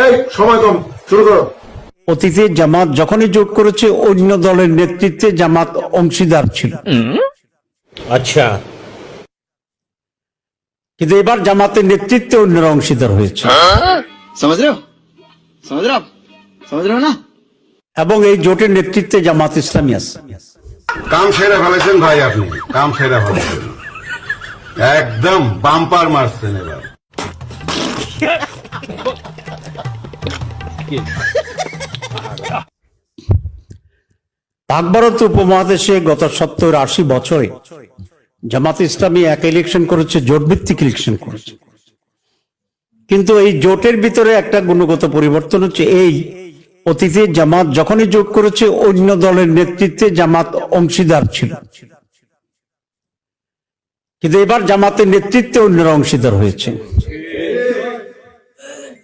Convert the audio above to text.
এই সময় কম, শুরু করো। অতীতে জামাত যখনই যোগ করেছে অন্য দলের নেতৃত্বে জামাত অংশীদার ছিল, अच्छा কিন্তু এবার জামাতের নেতৃত্বে অন্যরা অংশীদার হয়েছে समझ रहे हो समझ रहे हो आप समझ रहे हो ना। এবং এই জোটের নেতৃত্বে জামাত ইসলামী আছে। কাম সেরে ফেলেছেন ভাই, আপনি কাম সেরে ফেলেছেন, একদম বাম্পার মারছেন এবার। পাক ভারত উপমহাদেশে গত 70-80 বছরে জামাত ইসলামী এক ইলেকশন করেছে, জোট ভিত্তিক ইলেকশন করেছে, কিন্তু এই জোটের ভিতরে একটা গুণগত পরিবর্তন হচ্ছে এই, অতীতে জামাত যখনই যোগ করেছে অন্য দলের নেতৃত্বে জামাত অংশীদার ছিল, কিন্তু এবার জামাতের নেতৃত্বে অন্যরা অংশীদার হয়েছে।